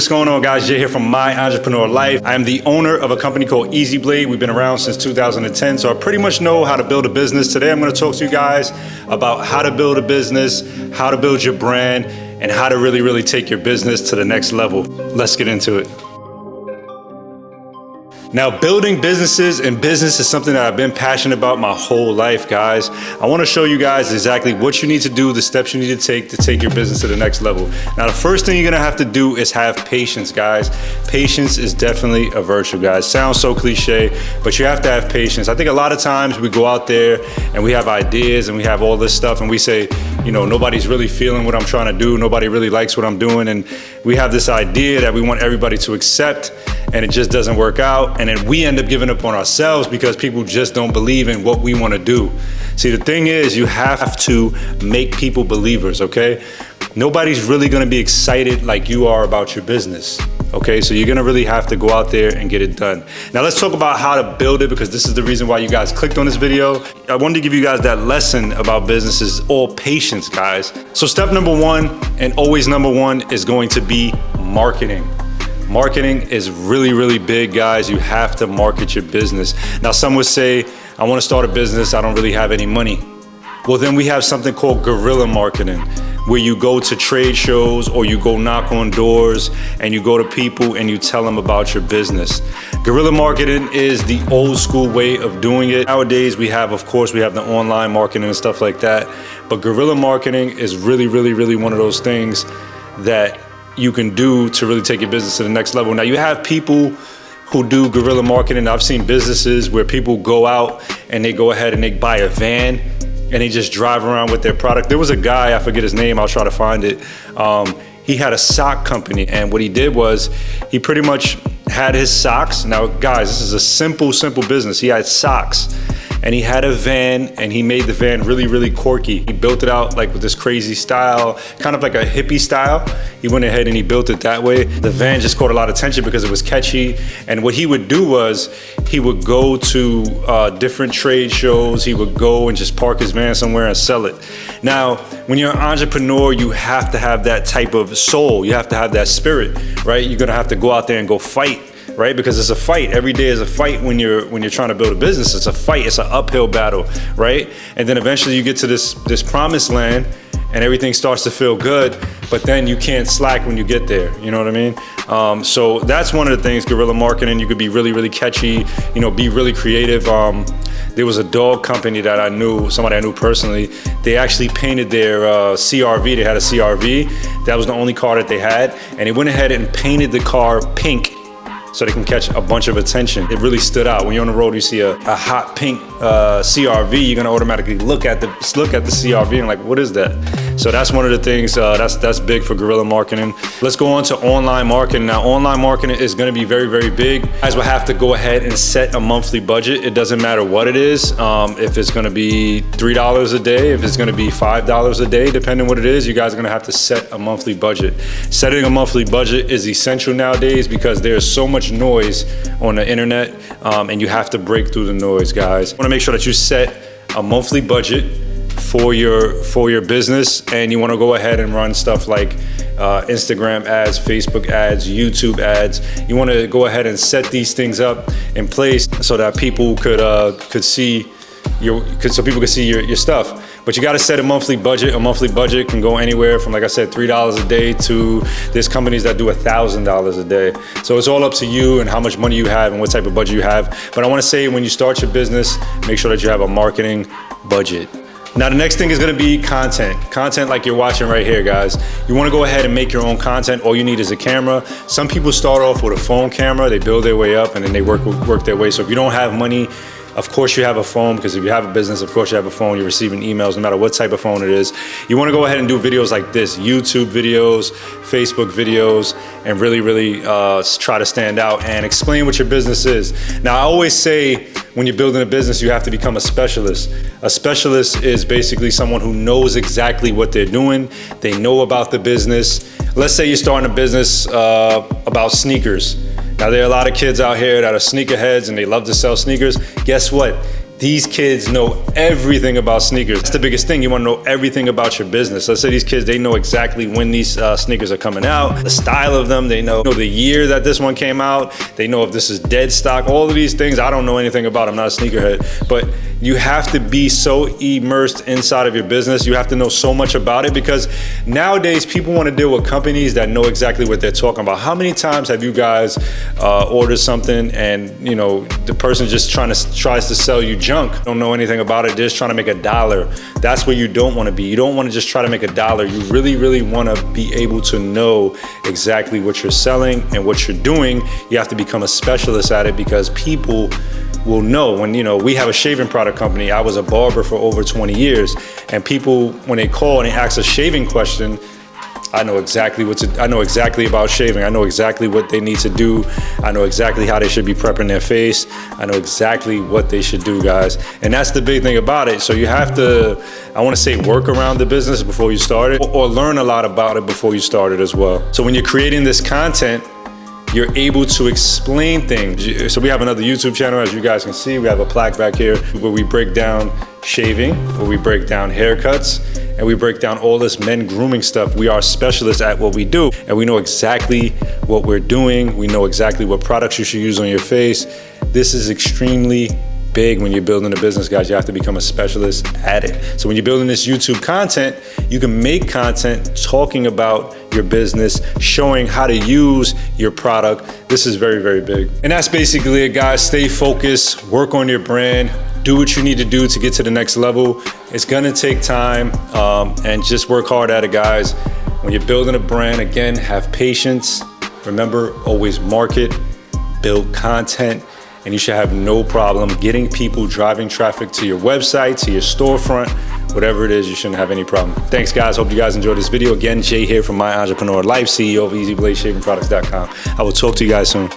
What's going on, guys? Jay here from My Entrepreneur Life. I am the owner of a company called Easy Blade. We've been around since 2010, so I pretty much know how to build a business. Today, I'm going to talk to you guys about how to build a business, how to build your brand, and how to really take your business to the next level. Let's get into it. Now, building businesses and business is something that I've been passionate about my whole life, guys. I want to show you guys exactly what you need to do, the steps you need to take your business to the next level. Now, the first thing you're going to have to do is have patience, guys. Patience is definitely a virtue, guys. Sounds so cliche, but you have to have patience. I think a lot of times we go out there and we have ideas and we have all this stuff and we say, you know, nobody's really feeling what I'm trying to do. Nobody really likes what I'm doing. And we have this idea that we want everybody to accept, and it just doesn't work out. And then we end up giving up on ourselves because people just don't believe in what we want to do. See, the thing is, you have to make people believers, okay? Nobody's really going to be excited like you are about your business, okay? So you're going to really have to go out there and get it done. Now let's talk about how to build it, because this is the reason why you guys clicked on this video. I wanted to give you guys that lesson about business is all patience, guys. So step number one, and always number one, is going to be marketing. Marketing is really big, guys. You have to market your business. Now, some would say, I want to start a business, I don't really have any money. Well, then we have something called guerrilla marketing, where you go to trade shows or you go knock on doors and you go to people and you tell them about your business. Guerrilla marketing is the old school way of doing it. Nowadays, we have the online marketing and stuff like that. But guerrilla marketing is really one of those things that you can do to really take your business to the next level. Now, you have people who do guerrilla marketing. I've seen businesses where people go out and they go ahead and they buy a van and they just drive around with their product. There was a guy, I forget his name, I'll try to find it. He had a sock company, and what he did was he pretty much had his socks. Now, guys, this is a simple business. He had socks. And he had a van, and he made the van really quirky. He built it out like with this crazy style, kind of like a hippie style. He went ahead and he built it that way. The van just caught a lot of attention because it was catchy. And what he would do was he would go to different trade shows. He would go and just park his van somewhere and sell it. Now, when you're an entrepreneur, you have to have that type of soul. You have to have that spirit, right? You're gonna have to go out there and go fight, right? Because it's a fight. Every day is a fight when you're trying to build a business. It's a fight. It's an uphill battle, right? And then eventually you get to this promised land and everything starts to feel good, but then you can't slack when you get there. You know what I mean? So that's one of the things, guerrilla marketing. You could be really catchy, you know, be really creative. There was a dog company that I knew, somebody I knew personally. They actually painted their CRV. They had a CRV. That was the only car that they had. And they went ahead and painted the car pink so they can catch a bunch of attention. It really stood out. When you're on the road, you see a hot pink CRV, you're gonna automatically look at the CRV and like, what is that? So that's one of the things, that's big for guerrilla marketing. Let's go on to online marketing. Now, online marketing is gonna be very big. You guys will have to go ahead and set a monthly budget. It doesn't matter what it is. If it's gonna be $3 a day, if it's gonna be $5 a day, depending on what it is, you guys are gonna have to set a monthly budget. Setting a monthly budget is essential nowadays because there's so much noise on the internet, and you have to break through the noise, guys. You wanna make sure that you set a monthly budget for your business, and you wanna go ahead and run stuff like Instagram ads, Facebook ads, YouTube ads. You wanna go ahead and set these things up in place so that people could see your stuff. But you gotta set a monthly budget. A monthly budget can go anywhere from, like I said, $3 a day to there's companies that do $1,000 a day. So it's all up to you and how much money you have and what type of budget you have. But I wanna say, when you start your business, make sure that you have a marketing budget. Now, the next thing is gonna be content. Content like you're watching right here, guys. You wanna go ahead and make your own content. All you need is a camera. Some people start off with a phone camera, they build their way up, and then they work their way. So if you don't have money, of course you have a phone, because if you have a business, of course you have a phone. You're receiving emails no matter what type of phone it is. You wanna go ahead and do videos like this, YouTube videos, Facebook videos, and really try to stand out and explain what your business is. Now, I always say, when you're building a business, you have to become a specialist. A specialist is basically someone who knows exactly what they're doing. They know about the business. Let's say you're starting a business about sneakers. Now, there are a lot of kids out here that are sneakerheads and they love to sell sneakers. Guess what? these kids know everything about sneakers. That's the biggest thing. You want to know everything about your business. Let's say these kids, they know exactly when these sneakers are coming out, the style of them. They know the year that this one came out. They know if this is dead stock. All of these things I don't know anything about. I'm not a sneakerhead, but you have to be so immersed inside of your business. You have to know so much about it, because nowadays people want to deal with companies that know exactly what they're talking about. How many times have you guys ordered something and the person just tries to sell you junk, don't know anything about it, they're just trying to make $1. That's where you don't want to be. You don't want to just try to make $1. You really want to be able to know exactly what you're selling and what you're doing. You have to become a specialist at it, because people will know. When we have a shaving product company, I was a barber for over 20 years, and people, when they call and they ask a shaving question, I know exactly about shaving. I know exactly what they need to do. I know exactly how they should be prepping their face. I know exactly what they should do, guys. And that's the big thing about it. So you have to, I want to say, work around the business before you start it, or learn a lot about it before you start it as well. So when you're creating this content, you're able to explain things. So we have another YouTube channel, as you guys can see. We have a plaque back here where we break down shaving, where we break down haircuts, and we break down all this men grooming stuff. We are specialists at what we do, and we know exactly what we're doing. We know exactly what products you should use on your face. This is extremely big when you're building a business, guys. You have to become a specialist at it. So when you're building this YouTube content, you can make content talking about your business, showing how to use your product. This is very big. And that's basically it, guys. Stay focused, work on your brand, do what you need to do to get to the next level. It's gonna take time, and just work hard at it, guys. When you're building a brand, again, have patience. Remember, always market, build content, and you should have no problem getting people, driving traffic to your website, to your storefront, whatever it is, you shouldn't have any problem. Thanks, guys. Hope you guys enjoyed this video. Again, Jay here from My Entrepreneur Life, CEO of EasyBladeShavingProducts.com. I will talk to you guys soon.